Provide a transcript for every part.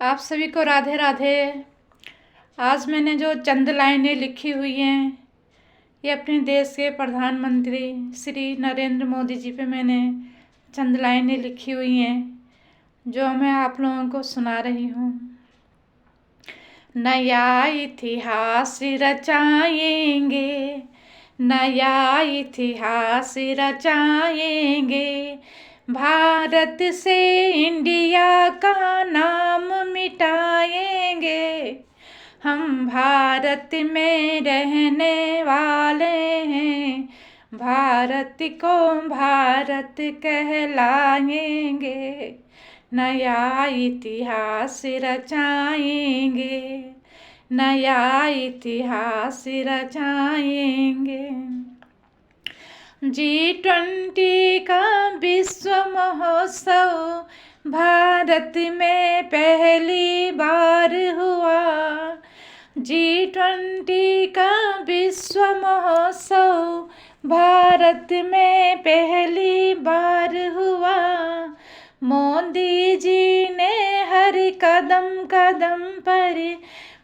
आप सभी को राधे राधे। आज मैंने जो चंद लाइनें लिखी हुई हैं ये अपने देश के प्रधानमंत्री श्री नरेंद्र मोदी जी पे मैंने चंद लाइनें लिखी हुई हैं जो मैं आप लोगों को सुना रही हूँ। नया इतिहास रचाएंगे, नया इतिहास रचाएंगे, भारत से इंडिया का नाम मिटाएंगे। हम भारत में रहने वाले हैं, भारत को भारत कहलाएंगे। नया इतिहास रचाएंगे, नया इतिहास रचाएंगे। G20 का विश्व महोत्सव भारत में पहली बार हुआ। G20 का विश्व महोत्सव भारत में पहली बार हुआ। मोदी जी ने हर कदम कदम पर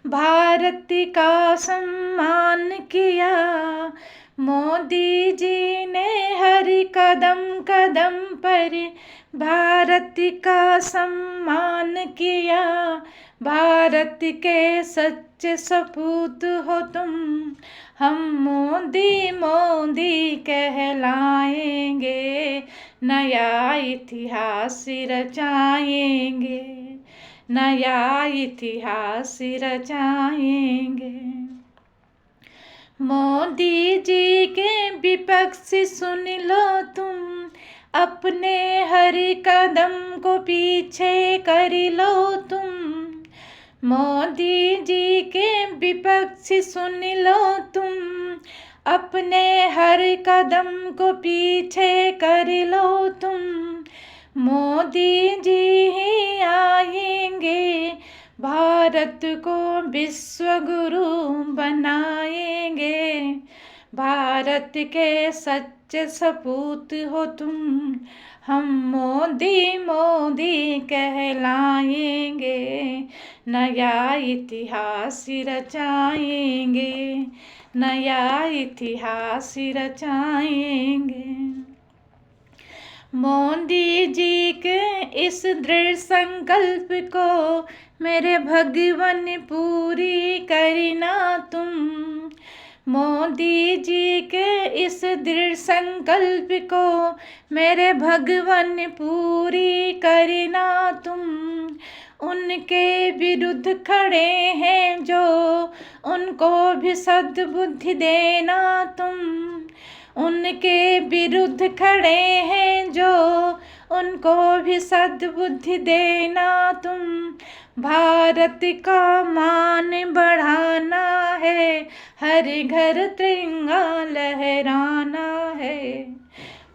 भारत का सम्मान किया। मोदी जी ने हर कदम कदम पर भारत का सम्मान किया। भारत के सच्चे सपूत हो तुम, हम मोदी मोदी कहलाएंगे। नया इतिहास रचाएंगे, नया इतिहास रचाएंगे। मोदी जी के विपक्ष सुन लो तुम, अपने हर कदम को पीछे कर लो तुम। मोदी जी के विपक्ष सुन लो तुम, अपने हर कदम को पीछे कर लो तुम। मोदी जी ही आएंगे, भारत को विश्व गुरु बनाएंगे। भारत के सच्चे सपूत हो तुम, हम मोदी मोदी कहलाएंगे। नया इतिहास रचाएंगे, नया इतिहास रचाएंगे। मोदी जी के इस दृढ़ संकल्प को मेरे भगवान पूरी करना तुम। मोदी जी के इस दृढ़ संकल्प को मेरे भगवान पूरी करना तुम। उनके विरुद्ध खड़े हैं जो, उनको भी सद्बुद्धि देना तुम। उनके विरुद्ध खड़े हैं जो, उनको भी सद्बुद्धि देना तुम। भारत का मान बढ़ाना है, हर घर तिरंगा लहराना है।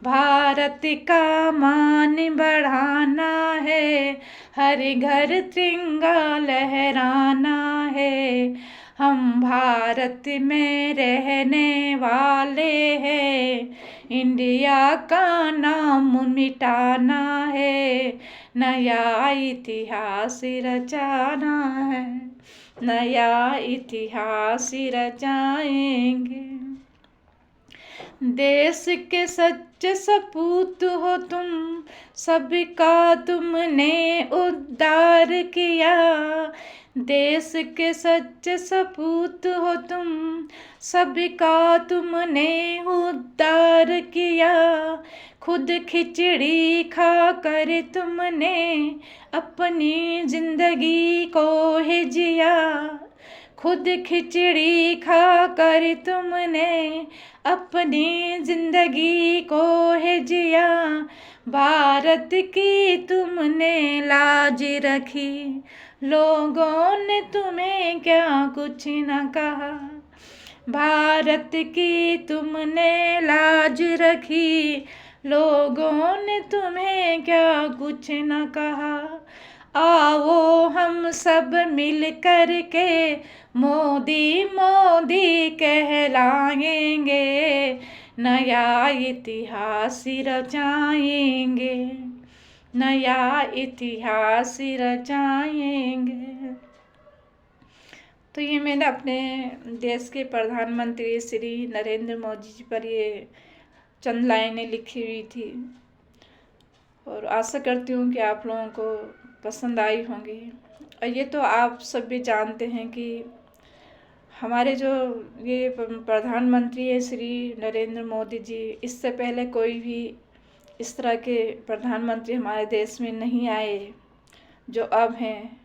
भारत का मान बढ़ाना है, हर घर तिरंगा लहराना है। हम भारत में रहने वाले हैं, इंडिया का नाम मिटाना है। नया इतिहास रचाना है, नया इतिहास रचाएंगे। देश के सच्चे सपूत हो तुम, सबका तुमने उद्धार किया। देश के सच्चे सपूत हो तुम, सबका तुमने उद्धार किया। खुद खिचड़ी खा कर तुमने अपनी जिंदगी को ही जिया। खुद खिचड़ी खा कर तुमने अपनी जिंदगी को है जिया। भारत की तुमने लाज रखी, लोगों ने तुम्हें क्या कुछ न कहा। भारत की तुमने लाज रखी, लोगों ने तुम्हें क्या कुछ न कहा। आओ हम सब मिल कर के मोदी मोदी कहलाएंगे। नया इतिहास रचाएंगे, नया इतिहास रचाएंगे। तो ये मैंने अपने देश के प्रधानमंत्री श्री नरेंद्र मोदी जी पर ये चंद लाइनें लिखी हुई थी और आशा करती हूँ कि आप लोगों को पसंद आई होंगी। और ये तो आप सब भी जानते हैं कि हमारे जो ये प्रधानमंत्री है श्री नरेंद्र मोदी जी, इससे पहले कोई भी इस तरह के प्रधानमंत्री हमारे देश में नहीं आए जो अब हैं।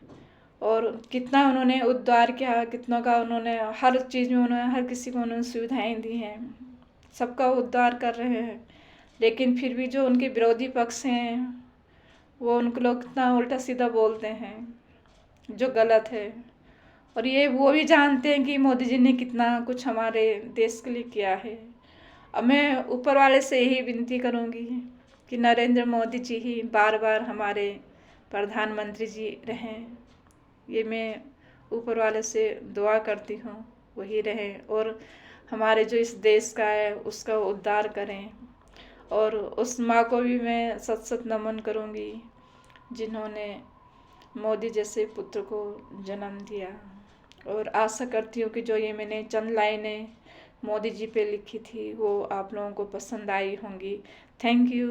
और कितना उन्होंने उद्धार किया, कितनों का उन्होंने हर चीज़ में उन्होंने हर किसी को उन्होंने सुविधाएं दी हैं, सबका उद्धार कर रहे हैं। लेकिन फिर भी जो उनके विरोधी पक्ष हैं वो उनको लोग कितना उल्टा सीधा बोलते हैं जो गलत है। और ये वो भी जानते हैं कि मोदी जी ने कितना कुछ हमारे देश के लिए किया है। अब मैं ऊपर वाले से यही विनती करूँगी कि नरेंद्र मोदी जी ही बार बार हमारे प्रधानमंत्री जी रहें। ये मैं ऊपर वाले से दुआ करती हूँ वही रहें और हमारे जो इस देश का है उसका उद्धार करें। और उस माँ को भी मैं सत सत नमन करूँगी जिन्होंने मोदी जैसे पुत्र को जन्म दिया। और आशा करती हूँ कि जो ये मैंने चंद लाइनें मोदी जी पे लिखी थी वो आप लोगों को पसंद आई होंगी। Thank you.